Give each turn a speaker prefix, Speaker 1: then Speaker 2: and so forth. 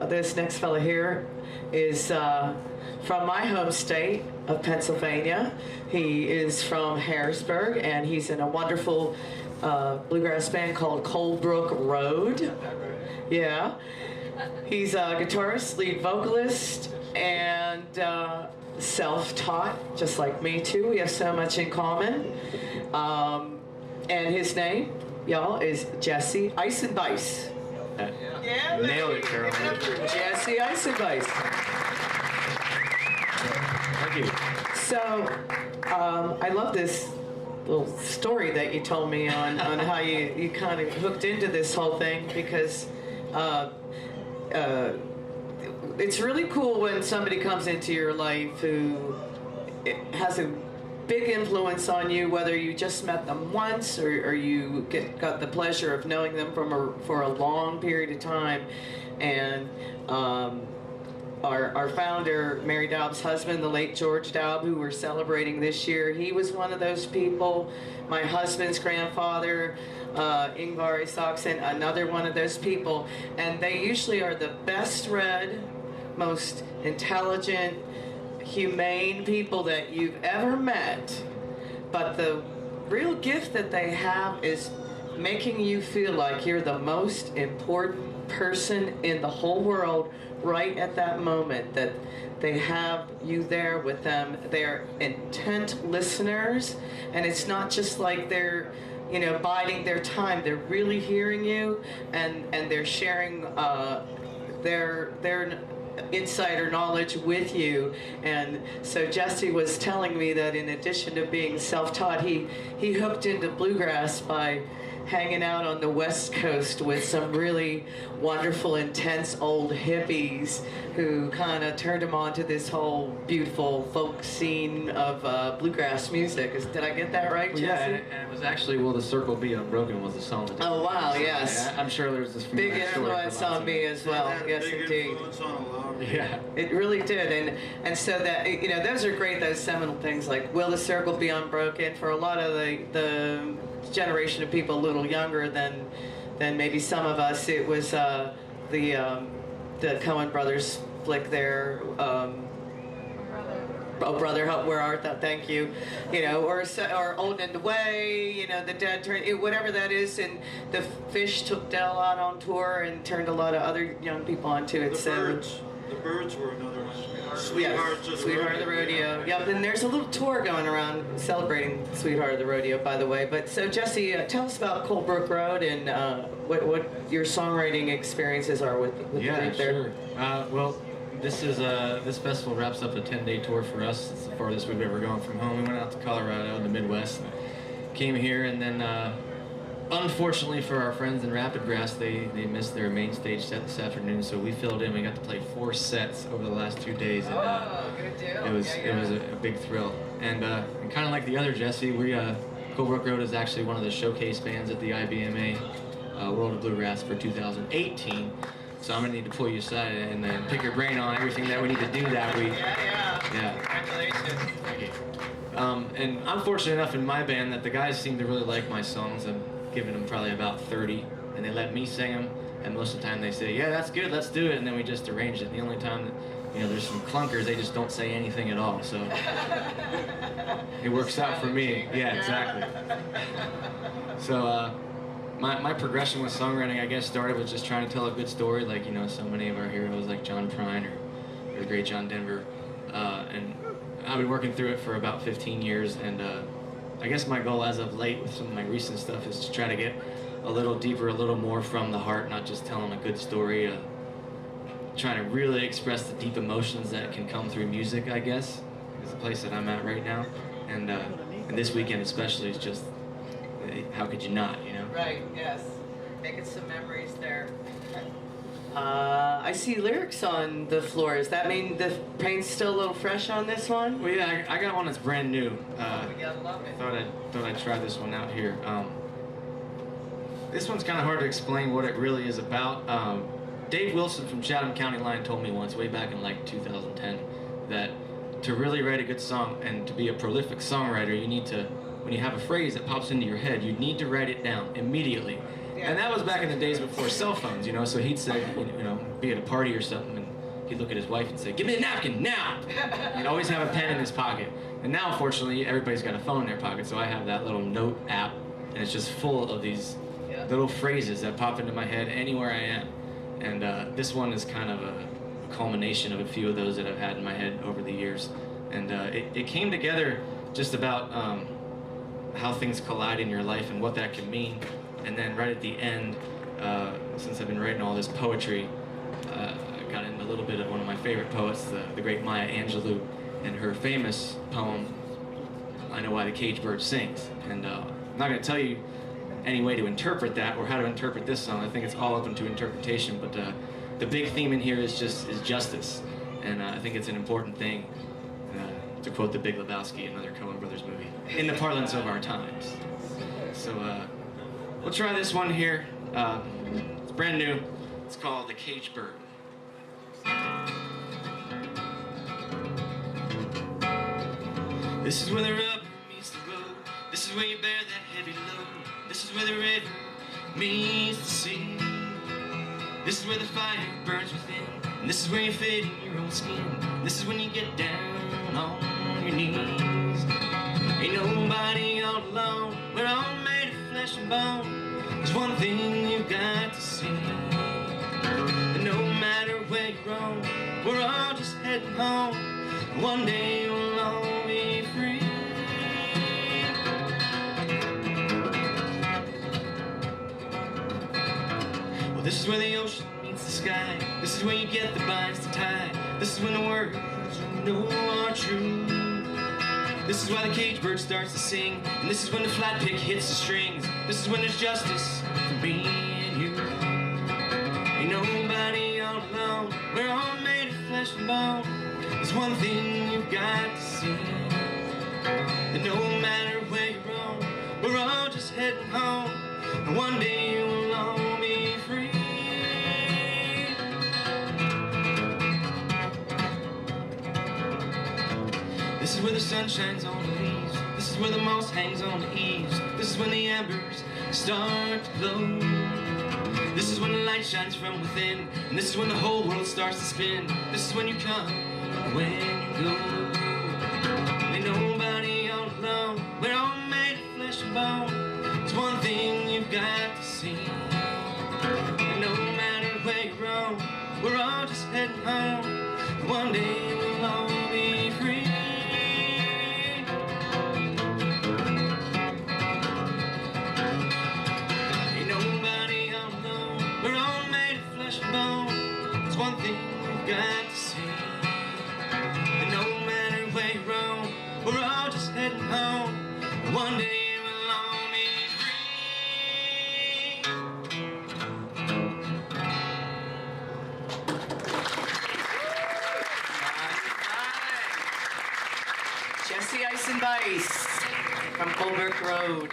Speaker 1: this next fella here is from my home state of Pennsylvania. He is from Harrisburg, and he's in a wonderful bluegrass band called Coldbrook Road. Yeah. He's a guitarist, lead vocalist, and self-taught, just like me too. We have so much in common. And his name, y'all, is Jesse Eisebise. Yeah,
Speaker 2: nailed it, Caroline.
Speaker 1: Jesse Eisebise.
Speaker 2: Thank you.
Speaker 1: So, I love this little story that you told me on how you kind of hooked into this whole thing, because it's really cool when somebody comes into your life who has a big influence on you, whether you just met them once or you got the pleasure of knowing them for a long period of time. And our founder, Mary Daub's husband, the late George Daub, who we're celebrating this year, he was one of those people. My husband's grandfather, Ingvar Isaacson, another one of those people. And they usually are the best read, most intelligent, humane people that you've ever met. But the real gift that they have is making you feel like you're the most important person in the whole world right at that moment, that they have you there with them. They're intent listeners, and it's not just like they're biding their time. They're really hearing you, and they're sharing their insider knowledge with you. And so Jesse was telling me that in addition to being self-taught, he hooked into bluegrass by hanging out on the West Coast with some really wonderful, intense old hippies who kind of turned him on to this whole beautiful folk scene of bluegrass music. Did I get that right, Jesse?
Speaker 2: Yeah, and it was actually "Will the Circle Be Unbroken" was the song.
Speaker 1: Oh wow, yes.
Speaker 2: I'm sure there's this
Speaker 1: big influence on me as well. Yes, indeed.
Speaker 2: Yeah,
Speaker 1: it really did, and so that those are great. Those seminal things like "Will the Circle Be Unbroken" for a lot of the generation of people a little younger than maybe some of us. It was the Coen Brothers flick there. Oh, brother, where art thou? Thank you. Or Old and Away. The Dead Turn. Whatever that is, and the Fish took Del out on tour and turned a lot of other young people onto it.
Speaker 3: The Birds were another one.
Speaker 1: Sweetheart of the Rodeo. Yep, and there's a little tour going around celebrating Sweetheart of the Rodeo, by the way. But so Jesse, tell us about Coldbrook Road and what your songwriting experiences are with the group there.
Speaker 2: Sure. Well, this festival wraps up a 10-day tour for us. It's the farthest we've ever gone from home. We went out to Colorado in the Midwest, came here, and then unfortunately for our friends in Rapid Grass, they missed their main stage set this afternoon, so we filled in. We got to play 4 sets over the last 2 days, and
Speaker 1: good deal.
Speaker 2: it was a big thrill. And kind of like the other Jesse, Coldbrook Road is actually one of the showcase bands at the IBMA World of Bluegrass for 2018. So I'm gonna need to pull you aside and then pick your brain on everything that we need to do that week.
Speaker 1: Yeah. Congratulations.
Speaker 2: Thank you. And I'm fortunate enough in my band that the guys seem to really like my songs. I'm giving them probably about 30, and they let me sing them. And most of the time they say, "Yeah, that's good, let's do it," and then we just arrange it. The only time that there's some clunkers, they just don't say anything at all. So it works out for me. Yeah, exactly. So my progression with songwriting, I guess, started with just trying to tell a good story, like so many of our heroes, like John Prine or the great John Denver. And I've been working through it for about 15 years, and I guess my goal as of late with some of my recent stuff is to try to get a little deeper, a little more from the heart, not just telling a good story, trying to really express the deep emotions that can come through music, I guess, is the place that I'm at right now. And this weekend especially is just, how could you not,
Speaker 1: Right, yes. Making some memories there. I see lyrics on the floor. Does that mean the paint's still a little fresh on this one?
Speaker 2: Well, yeah, I got one that's brand new.
Speaker 1: We gotta love it.
Speaker 2: Thought I'd try this one out here. This one's kind of hard to explain what it really is about. Dave Wilson from Chatham County Line told me once, way back in like 2010, that to really write a good song and to be a prolific songwriter, you need to, when you have a phrase that pops into your head, you need to write it down immediately. And that was back in the days before cell phones, so he'd say, be at a party or something, and he'd look at his wife and say, "Give me a napkin now!" He'd always have a pen in his pocket. And now, fortunately, everybody's got a phone in their pocket, so I have that little note app, and it's just full of these little phrases that pop into my head anywhere I am. And this one is kind of a culmination of a few of those that I've had in my head over the years. And it came together just about how things collide in your life and what that can mean. And then right at the end, since I've been writing all this poetry, I got into a little bit of one of my favorite poets, the great Maya Angelou, and her famous poem, "I Know Why the Caged Bird Sings." And I'm not going to tell you any way to interpret that or how to interpret this song. I think it's all open to interpretation, but the big theme in here is justice. And I think it's an important thing, to quote The Big Lebowski, another Coen Brothers movie, in the parlance of our times. So we'll try this one here. It's brand new. It's called "The Caged Bird." This is where the rubber meets the road. This is where you bear that heavy load. This is where the river meets the sea. This is where the fire burns within. And this is where you fit in your own skin. This is when you get down on your knees. Ain't nobody all alone. We're all made of flesh and bone. There's one thing you've got to see. And no matter where you roam, we're all just heading home. One day we'll all be free. Well, this is where the ocean meets the sky. This is where you get the binds to tie. This is when the words you know are true. This is why the caged bird starts to sing. And this is when the flat pick hits the strings. This is when there's justice for me and you. Ain't nobody all alone. We're all made of flesh and bone. There's one thing you've got to see. And no matter where you roam, we're all just heading home. And one day we'll all be free. This is where the sun shines on the leaves. This is where the moss hangs on the eaves. This is when the embers start to glow. This is when the light shines from within. And this is when the whole world starts to spin. This is when you come and when you go. Ain't nobody all alone. We're all made of flesh and bone. There's one thing you've got to see. And no matter where you roam, we're all just heading home. And one day we'll all be free. There's one thing we've got to see. And no matter where you roam, we're all just heading home. And one day we'll all be free.
Speaker 1: Jesse Eisebise from Colbert Road.